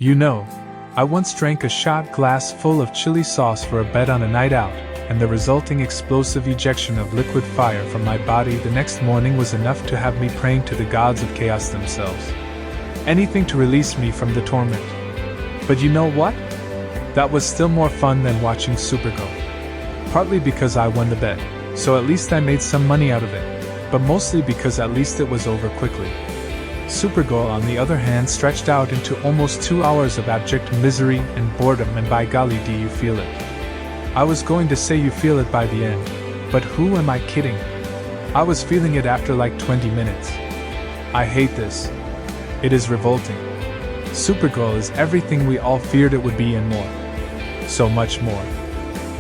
You know, I once drank a shot glass full of chili sauce for a bet on a night out, and the resulting explosive ejection of liquid fire from my body the next morning was enough to have me praying to the gods of chaos themselves. Anything to release me from the torment. But you know what? That was still more fun than watching Supergirl. Partly because I won the bet, so at least I made some money out of it, but mostly because at least it was over quickly. Supergirl, on the other hand, stretched out into almost 2 hours of abject misery and boredom, and by golly, do you feel it? I was going to say you feel it by the end, but who am I kidding? I was feeling it after like 20 minutes. I hate this. It is revolting. Supergirl is everything we all feared it would be and more. So much more.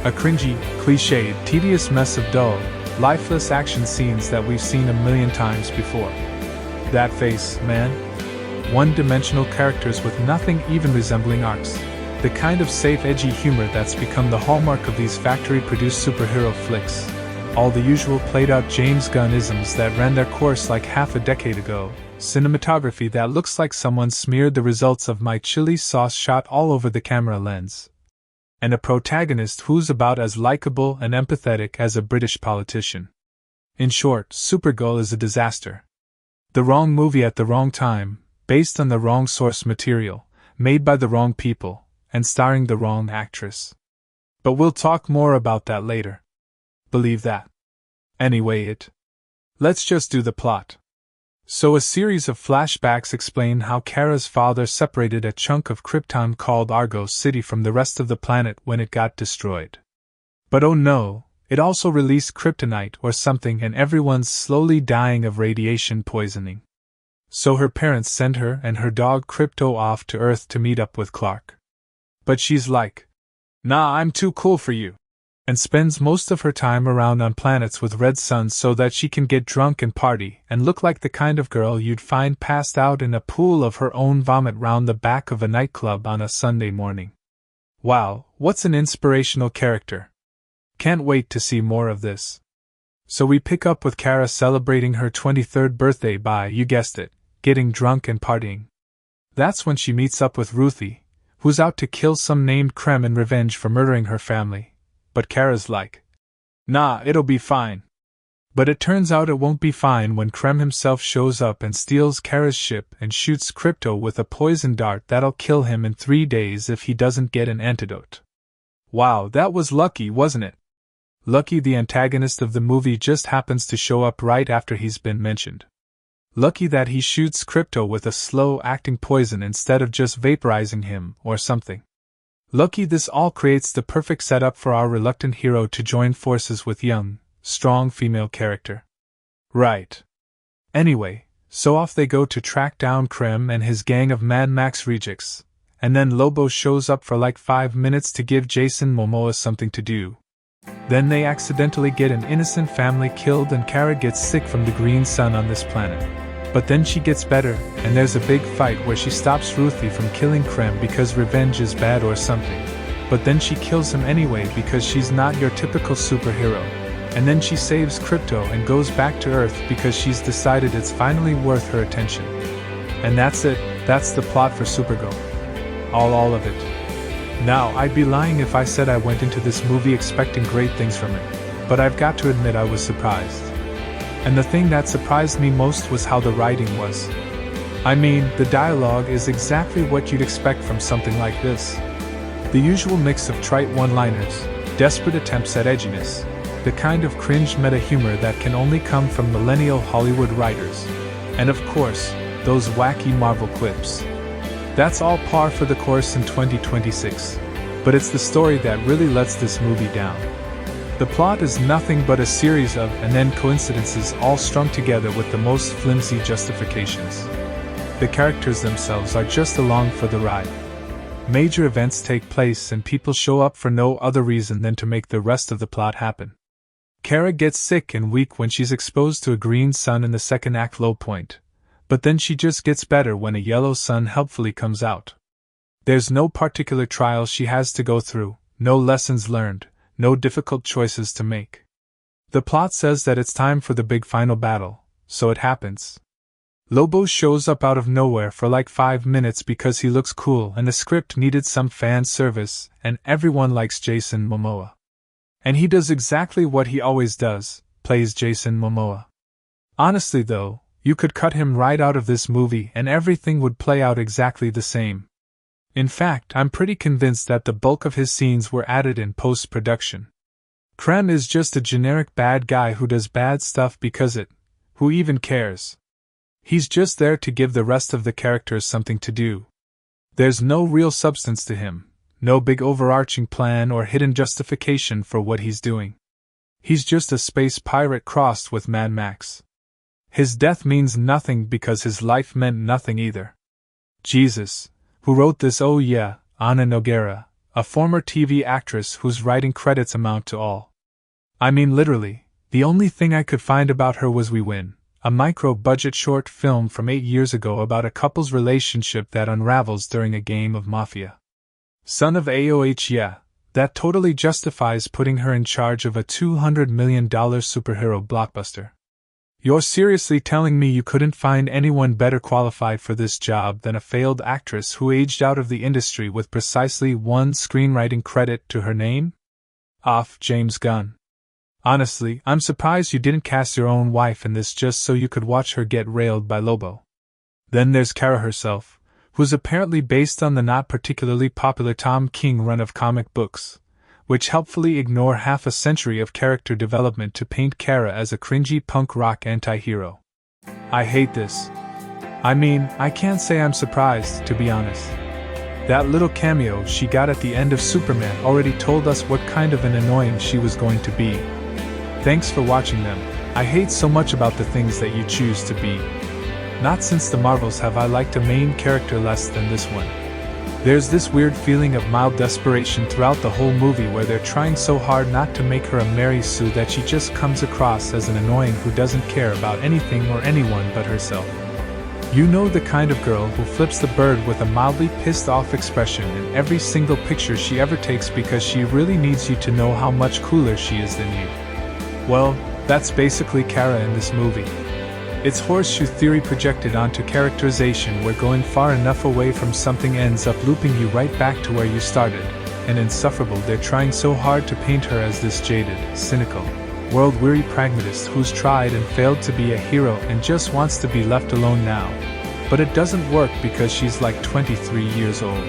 A cringy, cliched, tedious mess of dull, lifeless action scenes that we've seen a million times before. That face, man. One-dimensional characters with nothing even resembling arcs. The kind of safe, edgy humor that's become the hallmark of these factory-produced superhero flicks. All the usual played-out James Gunn-isms that ran their course like half a decade ago. Cinematography that looks like someone smeared the results of my chili sauce shot all over the camera lens. And a protagonist who's about as likable and empathetic as a British politician. In short, Supergirl is a disaster. The wrong movie at the wrong time, based on the wrong source material, made by the wrong people, and starring the wrong actress. But we'll talk more about that later. Believe that. Anyway, let's just do the plot. So a series of flashbacks explain how Kara's father separated a chunk of Krypton called Argos City from the rest of the planet when it got destroyed. But oh no, it also released kryptonite or something, and everyone's slowly dying of radiation poisoning. So her parents send her and her dog Krypto off to Earth to meet up with Clark. But she's like, "Nah, I'm too cool for you," and spends most of her time around on planets with red suns so that she can get drunk and party and look like the kind of girl you'd find passed out in a pool of her own vomit round the back of a nightclub on a Sunday morning. Wow, what's an inspirational character. Can't wait to see more of this. So we pick up with Kara celebrating her 23rd birthday by, you guessed it, getting drunk and partying. That's when she meets up with Ruthie, who's out to kill some named Krem in revenge for murdering her family. But Kara's like, "Nah, it'll be fine." But it turns out it won't be fine when Krem himself shows up and steals Kara's ship and shoots Krypto with a poison dart that'll kill him in 3 days if he doesn't get an antidote. Wow, that was lucky, wasn't it? Lucky the antagonist of the movie just happens to show up right after he's been mentioned. Lucky that he shoots Krypto with a slow-acting poison instead of just vaporizing him or something. Lucky this all creates the perfect setup for our reluctant hero to join forces with young, strong female character. Right. Anyway, so off they go to track down Krem and his gang of Mad Max rejects, and then Lobo shows up for like 5 minutes to give Jason Momoa something to do. Then they accidentally get an innocent family killed and Kara gets sick from the green sun on this planet. But then she gets better, and there's a big fight where she stops Ruthie from killing Krem because revenge is bad or something. But then she kills him anyway because she's not your typical superhero. And then she saves Krypto and goes back to Earth because she's decided it's finally worth her attention. And that's it, that's the plot for Supergirl. All of it. Now, I'd be lying if I said I went into this movie expecting great things from it. But I've got to admit I was surprised. And the thing that surprised me most was how the writing was. I mean, the dialogue is exactly what you'd expect from something like this. The usual mix of trite one-liners, desperate attempts at edginess, the kind of cringe meta-humor that can only come from millennial Hollywood writers, and of course, those wacky Marvel quips. That's all par for the course in 2026, but it's the story that really lets this movie down. The plot is nothing but a series of and then coincidences all strung together with the most flimsy justifications. The characters themselves are just along for the ride. Major events take place and people show up for no other reason than to make the rest of the plot happen. Kara gets sick and weak when she's exposed to a green sun in the second act low point, but then she just gets better when a yellow sun helpfully comes out. There's no particular trial she has to go through, no lessons learned, no difficult choices to make. The plot says that it's time for the big final battle, so it happens. Lobo shows up out of nowhere for like 5 minutes because he looks cool and the script needed some fan service, and everyone likes Jason Momoa. And he does exactly what he always does, plays Jason Momoa. Honestly though, you could cut him right out of this movie and everything would play out exactly the same. In fact, I'm pretty convinced that the bulk of his scenes were added in post-production. Krem is just a generic bad guy who does bad stuff because who even cares? He's just there to give the rest of the characters something to do. There's no real substance to him, no big overarching plan or hidden justification for what he's doing. He's just a space pirate crossed with Mad Max. His death means nothing because his life meant nothing either. Jesus, who wrote this? Oh yeah, Ana Nogueira, a former TV actress whose writing credits amount to all. I mean literally, the only thing I could find about her was We Win, a micro-budget short film from 8 years ago about a couple's relationship that unravels during a game of Mafia. Son of AOH, yeah, that totally justifies putting her in charge of a $200 million superhero blockbuster. You're seriously telling me you couldn't find anyone better qualified for this job than a failed actress who aged out of the industry with precisely one screenwriting credit to her name? Off James Gunn. Honestly, I'm surprised you didn't cast your own wife in this just so you could watch her get railed by Lobo. Then there's Kara herself, who's apparently based on the not particularly popular Tom King run of comic books, which helpfully ignore half a century of character development to paint Kara as a cringy punk rock anti-hero. I hate this. I mean, I can't say I'm surprised, to be honest. That little cameo she got at the end of Superman already told us what kind of an annoying she was going to be. Thanks for watching them. I hate so much about the things that you choose to be. Not since the Marvels have I liked a main character less than this one. There's this weird feeling of mild desperation throughout the whole movie where they're trying so hard not to make her a Mary Sue that she just comes across as an annoying who doesn't care about anything or anyone but herself. You know, the kind of girl who flips the bird with a mildly pissed off expression in every single picture she ever takes because she really needs you to know how much cooler she is than you. Well, that's basically Kara in this movie. It's horseshoe theory projected onto characterization where going far enough away from something ends up looping you right back to where you started, and insufferable they're trying so hard to paint her as this jaded, cynical, world-weary pragmatist who's tried and failed to be a hero and just wants to be left alone now. But it doesn't work because she's like 23 years old.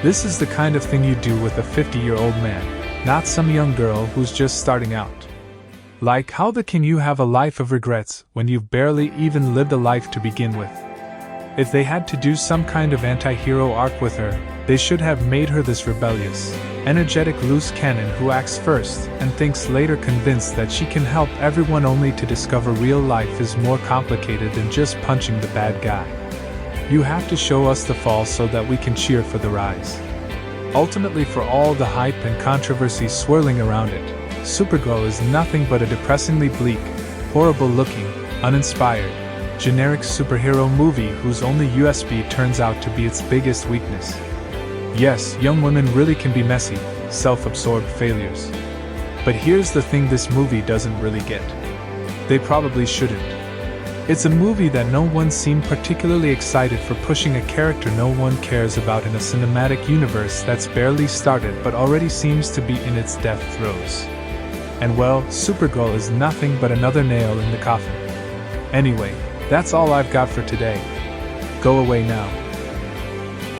This is the kind of thing you do with a 50-year-old man, not some young girl who's just starting out. Like, how can you have a life of regrets when you've barely even lived a life to begin with? If they had to do some kind of anti-hero arc with her, they should have made her this rebellious, energetic loose cannon who acts first and thinks later, convinced that she can help everyone only to discover real life is more complicated than just punching the bad guy. You have to show us the fall so that we can cheer for the rise. Ultimately, for all the hype and controversy swirling around it, Supergirl is nothing but a depressingly bleak, horrible-looking, uninspired, generic superhero movie whose only USP turns out to be its biggest weakness. Yes, young women really can be messy, self-absorbed failures. But here's the thing this movie doesn't really get. They probably shouldn't. It's a movie that no one seemed particularly excited for pushing a character no one cares about in a cinematic universe that's barely started but already seems to be in its death throes. And well, Supergirl is nothing but another nail in the coffin. Anyway, that's all I've got for today. Go away now.